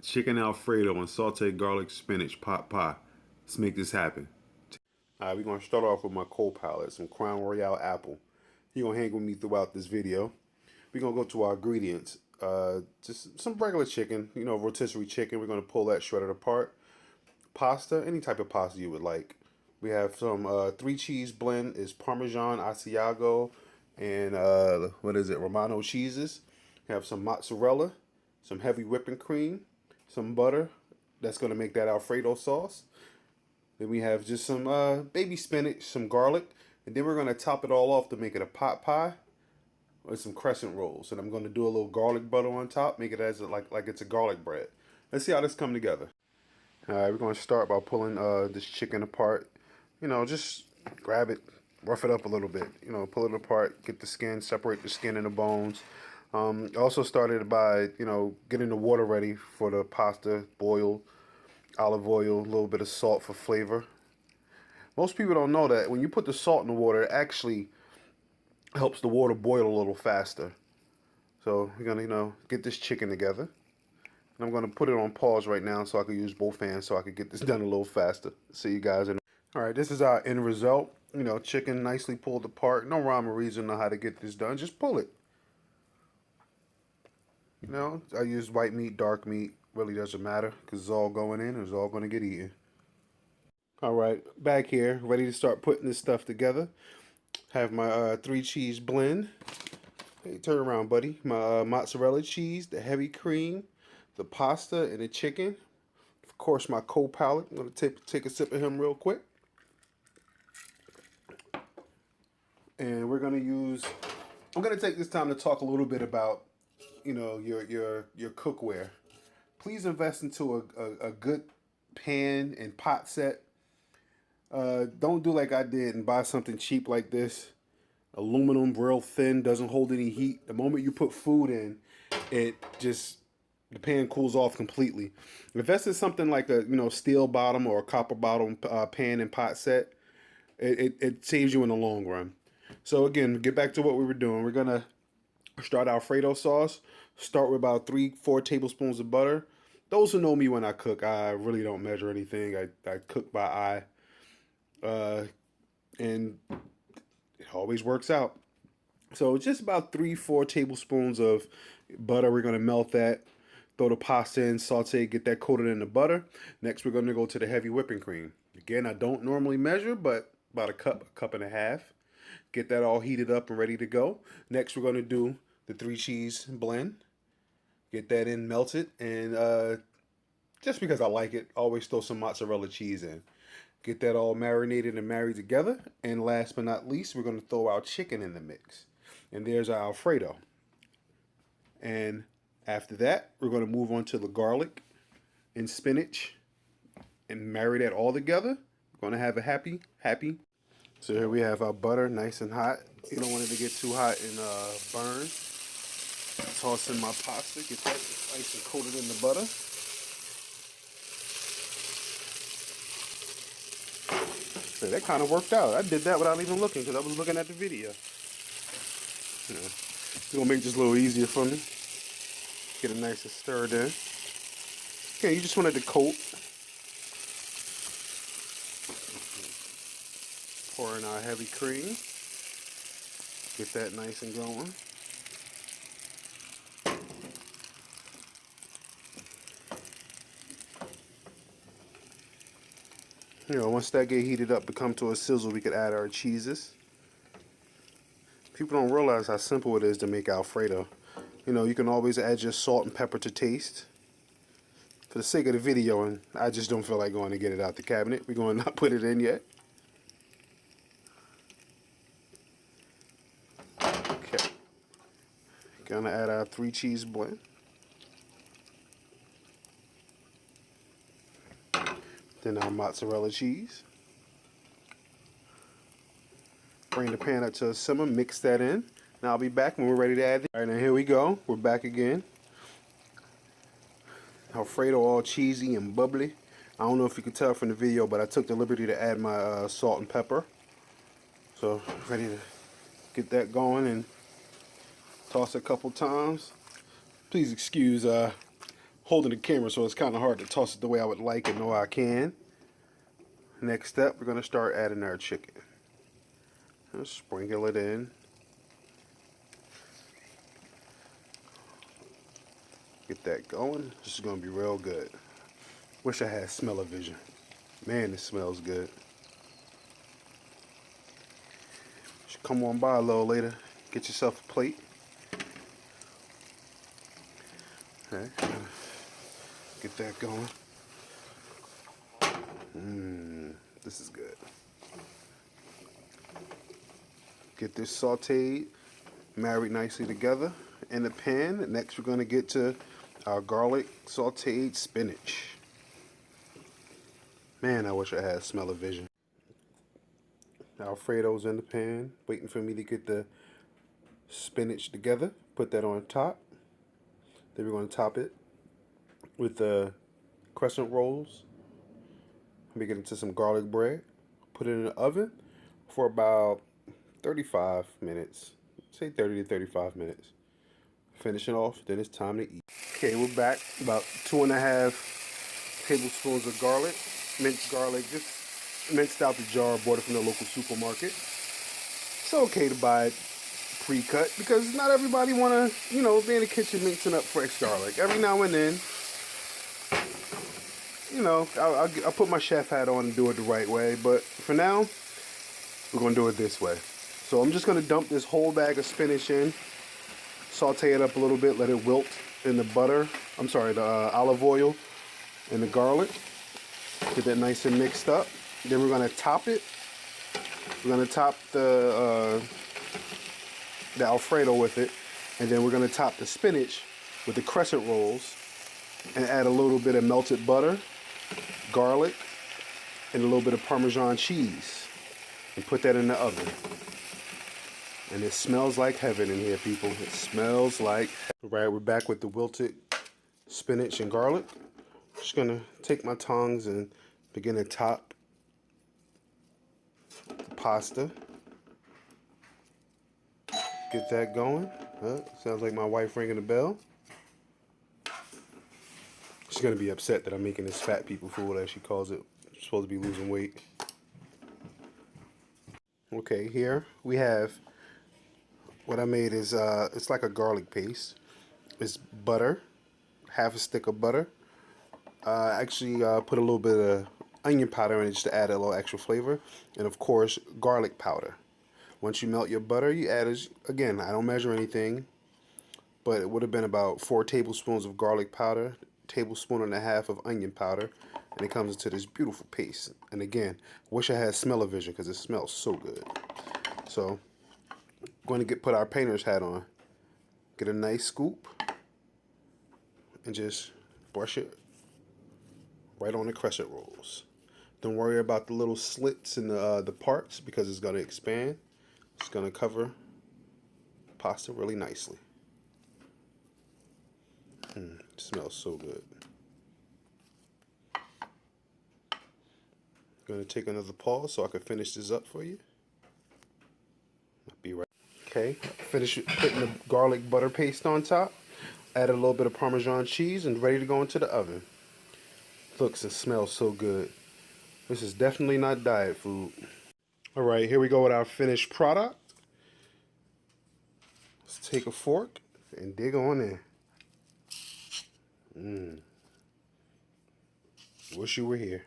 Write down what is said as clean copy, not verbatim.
chicken Alfredo and sauteed garlic spinach pot pie. Let's make this happen. All right, we're gonna start off with my co-pilot, some Crown Royale apple. You're gonna hang with me throughout this video. We're gonna go to our ingredients. Just some regular chicken, rotisserie chicken. We're gonna pull that shredded apart. Pasta, any type of pasta you would like. We have some 3 cheese blend is Parmesan, Asiago, and Romano cheeses. We have some mozzarella, some heavy whipping cream, some butter. That's gonna make that Alfredo sauce. Then we have just some baby spinach, some garlic, and then we're gonna top it all off to make it a pot pie with some crescent rolls. And I'm gonna do a little garlic butter on top, make it as like it's a garlic bread. Let's see how this come together. All right, we're gonna start by pulling this chicken apart. Just grab it, rough it up a little bit. Pull it apart, get the skin, separate the skin and the bones. Also started by getting the water ready for the pasta, boiled, olive oil, a little bit of salt for flavor. Most people don't know that when you put the salt in the water, it actually helps the water boil a little faster. So we're gonna get this chicken together. And I'm gonna put it on pause right now so I can use both hands so I can get this done a little faster. See you guys in. All right, this is our end result. Chicken nicely pulled apart. No rhyme or reason on how to get this done. Just pull it. I use white meat, dark meat. Really doesn't matter because it's all going in. It's all going to get eaten. All right, back here, ready to start putting this stuff together. Have my 3 cheese blend. Hey, turn around, buddy. My mozzarella cheese, the heavy cream, the pasta, and the chicken. Of course, my co-pilot. I'm going to take a sip of him real quick. And we're going to use... I'm going to take this time to talk a little bit about, your cookware. Please invest into a good pan and pot set. Don't do like I did and buy something cheap like this. Aluminum, real thin, doesn't hold any heat. The moment you put food in, the pan cools off completely. Invest in something like a steel bottom or a copper bottom pan and pot set. It saves you in the long run. So again, get back to what we were doing. We're gonna start Alfredo sauce. Start with about 3-4 tablespoons of butter. Those who know me when I cook, I really don't measure anything. I cook by eye. And it always works out. So just about 3-4 tablespoons of butter. We're gonna melt that. Throw the pasta in, saute, get that coated in the butter. Next, we're gonna go to the heavy whipping cream. Again, I don't normally measure, but about a cup and a half. Get that all heated up and ready to go. Next, we're gonna do the 3 cheese blend. Get that in, melt it, and just because I like it, always throw some mozzarella cheese in. Get that all marinated and married together. And last but not least, we're going to throw our chicken in the mix. And there's our Alfredo. And after that, we're going to move on to the garlic and spinach and marry that all together. We're going to have a happy. So here we have our butter nice and hot. You don't want it to get too hot and burn. Toss in my pasta, get that nice and coated in the butter. So that kind of worked out. I did that without even looking because I was looking at the video. It's going to make this a little easier for me. Get it nice and stirred in. Okay, you just wanted to coat. Pour in our heavy cream. Get that nice and going. Once that get heated up to come to a sizzle, we could add our cheeses. People don't realize how simple it is to make Alfredo. You can always add your salt and pepper to taste. For the sake of the video, and I just don't feel like going to get it out the cabinet. We're going to not put it in yet. Okay. Gonna add our 3 cheese blend. Then our mozzarella cheese. Bring the pan up to a simmer, mix that in. Now I'll be back when we're ready to add it. All right, now here we go. We're back again. Alfredo all cheesy and bubbly. I don't know if you can tell from the video, but I took the liberty to add my salt and pepper. So ready to get that going and toss a couple times. Please excuse holding the camera, so it's kind of hard to toss it the way I would like and know I can. Next step, we're going to start adding our chicken. Just sprinkle it in. Get that going. This is going to be real good. Wish I had smell-o-vision. Man, this smells good. Should come on by a little later. Get yourself a plate. Okay. Get that going. This is good. Get this sauteed, married nicely together in the pan. Next, we're going to get to our garlic sauteed spinach. Man, I wish I had smell-o-vision. Alfredo's in the pan, waiting for me to get the spinach together. Put that on top. Then we're going to top it with the crescent rolls. Make it into some garlic bread. Put it in the oven for about 35 minutes. Say 30 to 35 minutes. Finish it off, then it's time to eat. Okay, we're back. About 2.5 tablespoons of garlic. Minced garlic, just minced out the jar. Bought it from the local supermarket. It's okay to buy it pre-cut because not everybody want to, be in the kitchen mixing up fresh garlic. Every now and then, I'll put my chef hat on and do it the right way. But for now, we're going to do it this way. So I'm just going to dump this whole bag of spinach in, saute it up a little bit, let it wilt in the butter. I'm sorry, the olive oil and the garlic. Get that nice and mixed up. Then we're going to top it. We're going to top the Alfredo with it. And then we're going to top the spinach with the crescent rolls and add a little bit of melted butter, garlic, and a little bit of Parmesan cheese. And put that in the oven. And it smells like heaven in here, people. It smells like heaven. Right, we're back with the wilted spinach and garlic. Just gonna take my tongs and begin to top the pasta. Get that going. Sounds like my wife ringing the bell. She's gonna be upset that I'm making this fat people food, as she calls it. I'm supposed to be losing weight. Okay, here we have what I made is it's like a garlic paste. It's butter, half a stick of butter. Actually put a little bit of onion powder in it just to add a little extra flavor, and of course garlic powder. Once you melt your butter, you add, again, I don't measure anything, but it would have been about 4 tablespoons of garlic powder, tablespoon and a half of onion powder, and it comes into this beautiful paste. And again, wish I had smell-o-vision because it smells so good. So, going to put our painter's hat on. Get a nice scoop and just brush it right on the crescent rolls. Don't worry about the little slits in the parts because it's going to expand. It's going to cover pasta really nicely. It smells so good. Going to take another pause so I can finish this up for you. I'll be right. Okay, finish putting the garlic butter paste on top. Add a little bit of Parmesan cheese and ready to go into the oven. Looks and smells so good. This is definitely not diet food. Alright, here we go with our finished product. Let's take a fork and dig on in. Wish you were here.